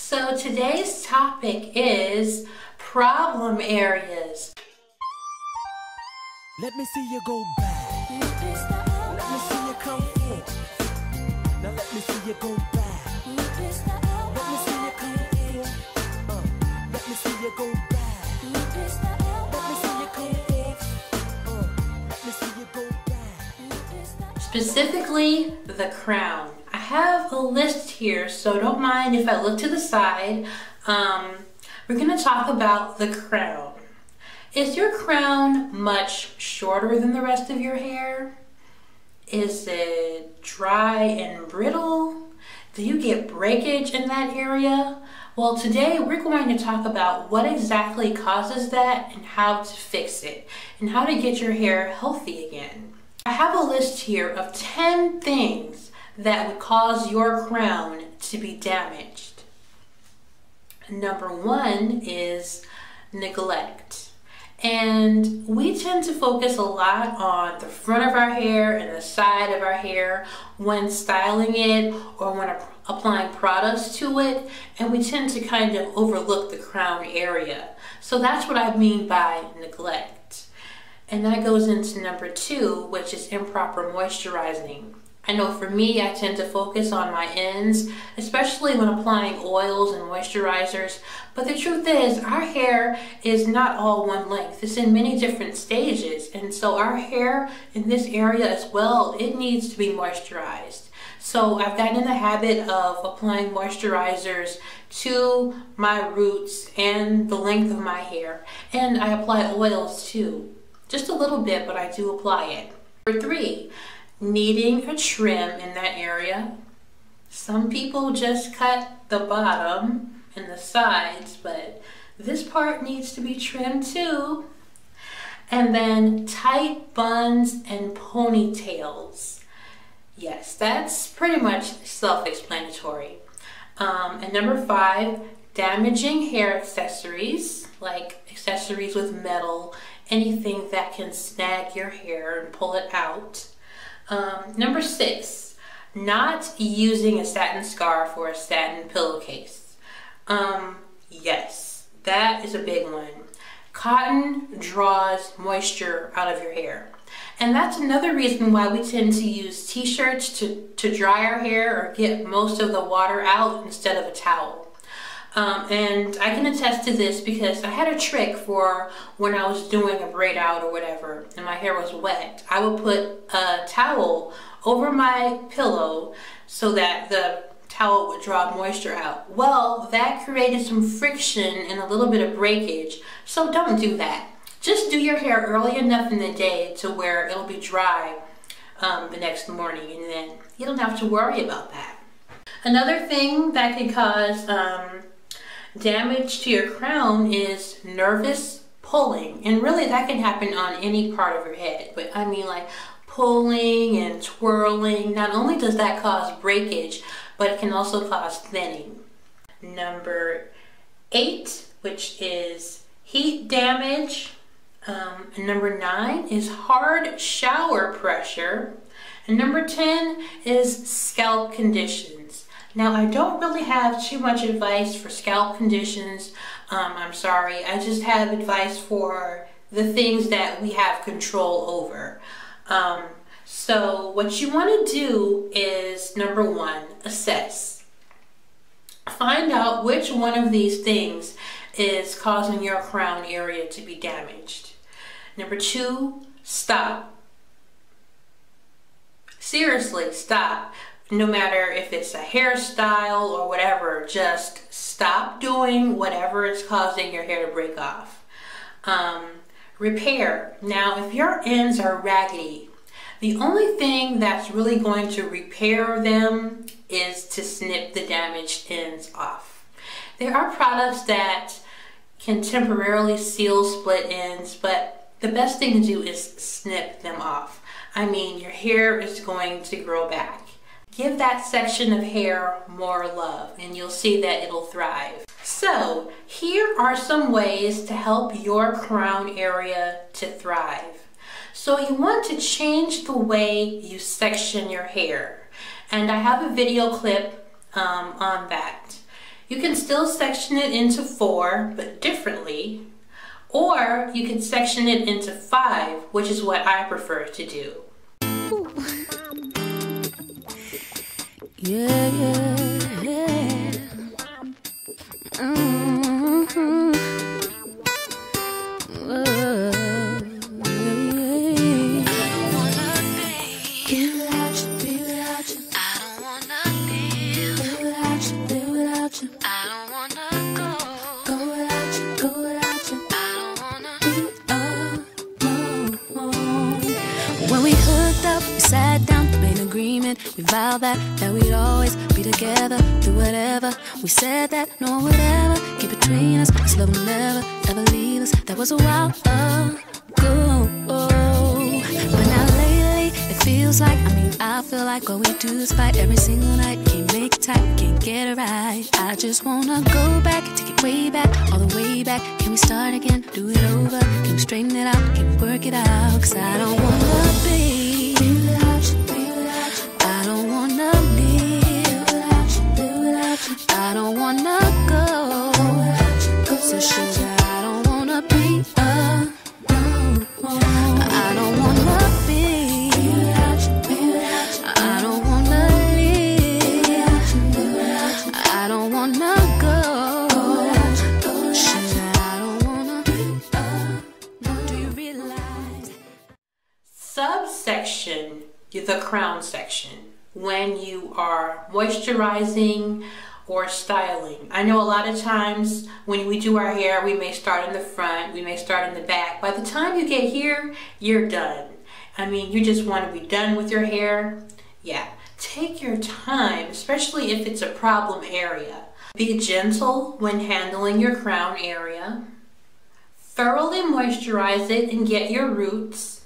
So today's topic is problem areas. Let me see you go back. Let me see you come forward. Now let me see you go back. Let me see you come forward. Let me see you go back. Let me see you come forward. Let me see you go back. Specifically, the crown. I have a list here, so don't mind if I look to the side. We're going to talk about the crown. Is your crown much shorter than the rest of your hair? Is it dry and brittle? Do you get breakage in that area? Well, today we're going to talk about what exactly causes that and how to fix it and how to get your hair healthy again. I have a list here of 10 things that would cause your crown to be damaged. Number 1 is neglect. And we tend to focus a lot on the front of our hair and the side of our hair when styling it or when applying products to it, and we tend to kind of overlook the crown area. So that's what I mean by neglect. And that goes into number 2, which is improper moisturizing. I know for me, I tend to focus on my ends, especially when applying oils and moisturizers. But the truth is, our hair is not all one length. It's in many different stages. And so our hair in this area as well, it needs to be moisturized. So I've gotten in the habit of applying moisturizers to my roots and the length of my hair. And I apply oils too. Just a little bit, but I do apply it. Number 3. Needing a trim in that area. Some people just cut the bottom and the sides, but this part needs to be trimmed too. And then tight buns and ponytails. Yes, that's pretty much self-explanatory. And number 5, damaging hair accessories, like accessories with metal, anything that can snag your hair and pull it out. Number 6, not using a satin scarf or a satin pillowcase. Yes, that is a big one. Cotton draws moisture out of your hair. And that's another reason why we tend to use t-shirts to dry our hair or get most of the water out instead of a towel. And I can attest to this because I had a trick for when I was doing a braid out or whatever and my hair was wet. I would put a towel over my pillow so that the towel would draw moisture out. Well, that created some friction and a little bit of breakage, so don't do that. Just do your hair early enough in the day to where it'll be dry the next morning, and then you don't have to worry about that. Another thing that can cause damage to your crown is nervous pulling, and really that can happen on any part of your head, but I mean like pulling and twirling. Not only does that cause breakage, but it can also cause thinning. Number 8, which is heat damage. And number 9 is hard shower pressure, and number 10 is scalp conditions. Now, I don't really have too much advice for scalp conditions. I'm sorry. I just have advice for the things that we have control over. So what you want to do is, number 1, assess. Find out which one of these things is causing your crown area to be damaged. Number 2, stop. Seriously, stop. No matter if it's a hairstyle or whatever, just stop doing whatever is causing your hair to break off. Repair. Now, if your ends are raggedy, the only thing that's really going to repair them is to snip the damaged ends off. There are products that can temporarily seal split ends, but the best thing to do is snip them off. I mean, your hair is going to grow back. Give that section of hair more love and you'll see that it'll thrive. So here are some ways to help your crown area to thrive. So you want to change the way you section your hair. And I have a video clip on that. You can still section it into 4, but differently, or you can section it into 5, which is what I prefer to do. Yeah, yeah, yeah. When we hooked up, we sat down, made an agreement. We vowed that we'd always be together through whatever. We said that no one would ever get between us. This love will never, ever leave us. That was a while ago. But now lately, it feels like, I feel like all we do is fight every single night. Can't make it tight, can't get it right. I just wanna go back, take it way back, all the way back. Can we start again, do it over? Can we straighten it out, can we work it out? Cause I don't wanna be without you. I don't wanna live without you. I don't wanna go. So sugar, I don't wanna be alone. I don't wanna be without you. I don't wanna live. I don't wanna go. Sugar, I don't wanna be alone. Do you realize? Subsection, the crown section, when you are moisturizing or styling. I know a lot of times when we do our hair, we may start in the front, we may start in the back. By the time you get here, you're done. You just want to be done with your hair. Yeah, take your time, especially if it's a problem area. Be gentle when handling your crown area. Thoroughly moisturize it and get your roots.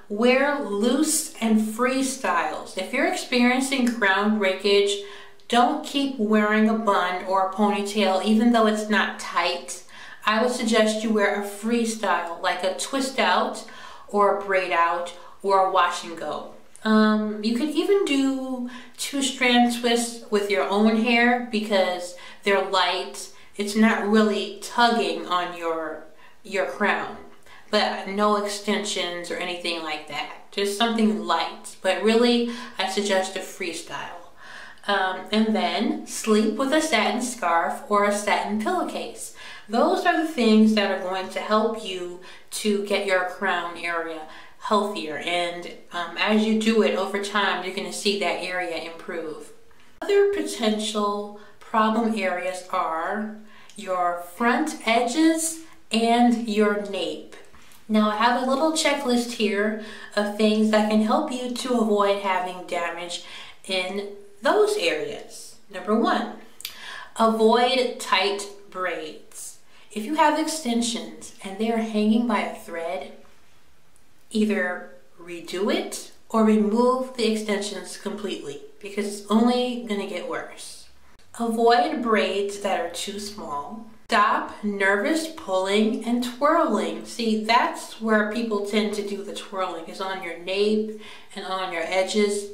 Wear loose and free styles. If you're experiencing crown breakage, don't keep wearing a bun or a ponytail even though it's not tight. I would suggest you wear a free style, like a twist out or a braid out or a wash and go. You can even do 2-strand twists with your own hair because they're light. It's not really tugging on your crown, but no extensions or anything like that. Just something light, but really I suggest a freestyle. And then sleep with a satin scarf or a satin pillowcase. Those are the things that are going to help you to get your crown area healthier, and as you do it over time, you're going to see that area improve. Other potential problem areas are your front edges and your nape. Now I have a little checklist here of things that can help you to avoid having damage in those areas. Number 1, avoid tight braids. If you have extensions and they are hanging by a thread, either redo it or remove the extensions completely because it's only going to get worse. Avoid braids that are too small. Stop nervous pulling and twirling. See, that's where people tend to do the twirling, is on your nape and on your edges.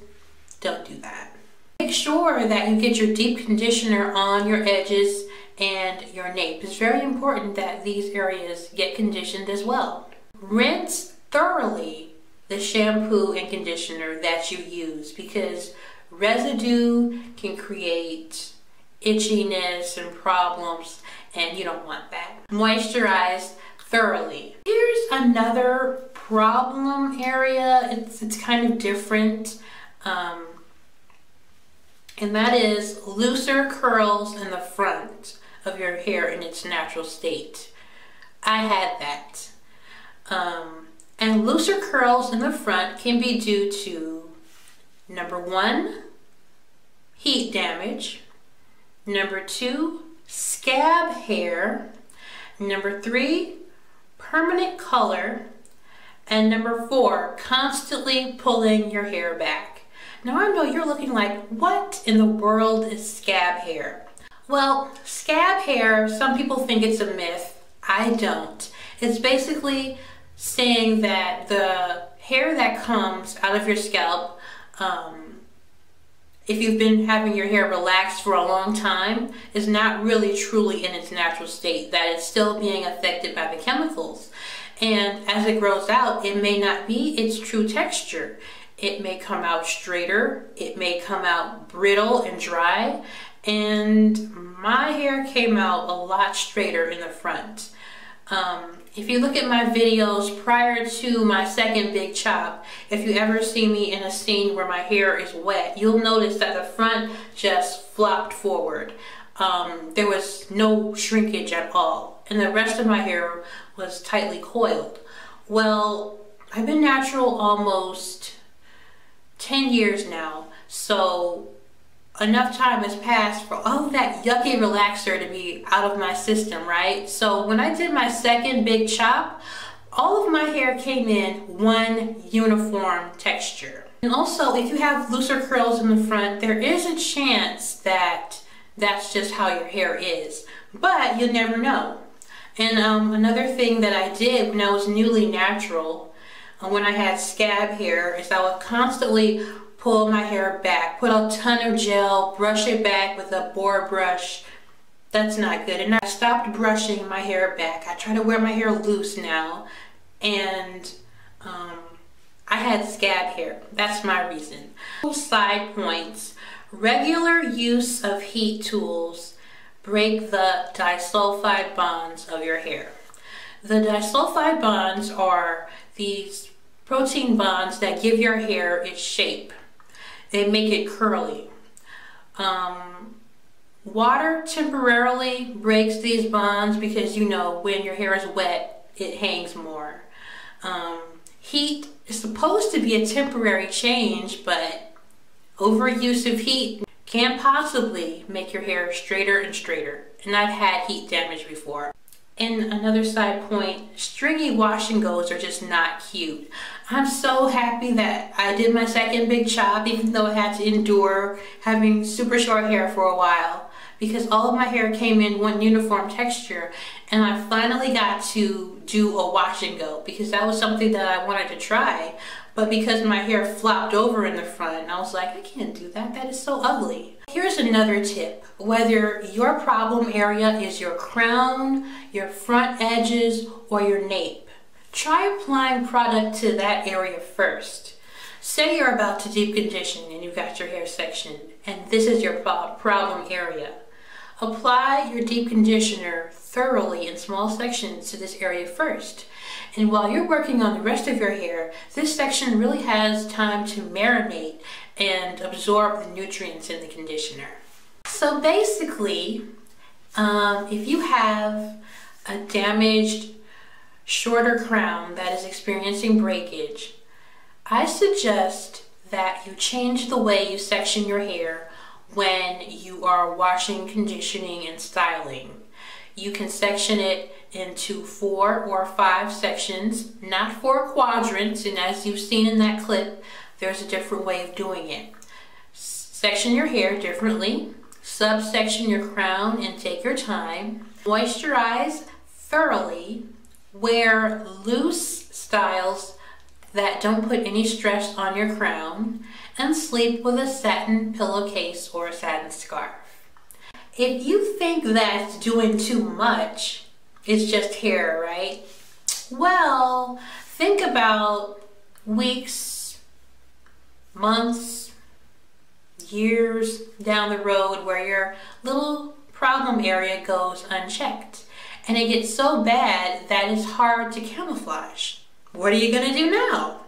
Don't do that. Make sure that you get your deep conditioner on your edges and your nape. It's very important that these areas get conditioned as well. Rinse thoroughly the shampoo and conditioner that you use because residue can create itchiness and problems, and you don't want that. Moisturize thoroughly. Here's another problem area. It's kind of different, and that is looser curls in the front of your hair in its natural state. I had that. And looser curls in the front can be due to, number 1, heat damage, number 2, scab hair, number 3, permanent color, and number 4, constantly pulling your hair back. Now I know you're looking like, what in the world is scab hair? Well, scab hair, some people think it's a myth. I don't. It's basically saying that the hair that comes out of your scalp if you've been having your hair relaxed for a long time, is not really truly in its natural state, that it's still being affected by the chemicals. And as it grows out, it may not be its true texture. It may come out straighter, it may come out brittle and dry, and my hair came out a lot straighter in the front. If you look at my videos prior to my second big chop, if you ever see me in a scene where my hair is wet, you'll notice that the front just flopped forward. There was no shrinkage at all, and the rest of my hair was tightly coiled. Well, I've been natural almost 10 years now, so enough time has passed for all of that yucky relaxer to be out of my system, right? So when I did my second big chop, all of my hair came in one uniform texture. And also, if you have looser curls in the front, there is a chance that that's just how your hair is, but you'll never know. And another thing that I did when I was newly natural, when I had scab hair, is I would constantly pull my hair back, put a ton of gel, brush it back with a boar brush. That's not good. And I stopped brushing my hair back. I try to wear my hair loose now. And I had scab hair. That's my reason. Side points. Regular use of heat tools break the disulfide bonds of your hair. The disulfide bonds are these protein bonds that give your hair its shape. They make it curly. Water temporarily breaks these bonds because, you know, when your hair is wet, it hangs more. Heat is supposed to be a temporary change, but overuse of heat can possibly make your hair straighter and straighter. And I've had heat damage before. And another side point, stringy wash and goes are just not cute. I'm so happy that I did my second big chop, even though I had to endure having super short hair for a while, because all of my hair came in one uniform texture, and I finally got to do a wash and go, because that was something that I wanted to try. But because my hair flopped over in the front, I was like, I can't do that. That is so ugly. Here's another tip. Whether your problem area is your crown, your front edges, or your nape, try applying product to that area first. Say you're about to deep condition and you've got your hair sectioned, and this is your problem area. Apply your deep conditioner thoroughly in small sections to this area first. And while you're working on the rest of your hair, this section really has time to marinate and absorb the nutrients in the conditioner. So basically, if you have a damaged, shorter crown that is experiencing breakage, I suggest that you change the way you section your hair when you are washing, conditioning, and styling. You can section it into 4 or 5 sections, not 4 quadrants, and as you've seen in that clip, there's a different way of doing it. Section your hair differently, subsection your crown, and take your time. Moisturize thoroughly, wear loose styles that don't put any stress on your crown, and sleep with a satin pillowcase or a satin scarf. If you think that's doing too much, it's just hair, right? Well, think about weeks, months, years down the road where your little problem area goes unchecked and it gets so bad that it's hard to camouflage. What are you gonna do now?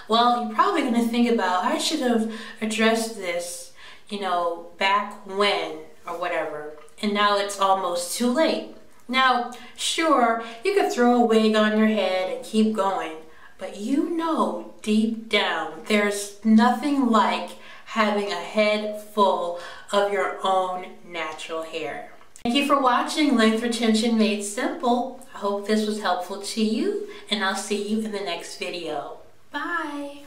Well, you're probably gonna think about, I should have addressed this, you know, back when or whatever, and now it's almost too late. Now, sure, you could throw a wig on your head and keep going, but you know deep down there's nothing like having a head full of your own natural hair. Thank you for watching Length Retention Made Simple. I hope this was helpful to you, and I'll see you in the next video. Bye!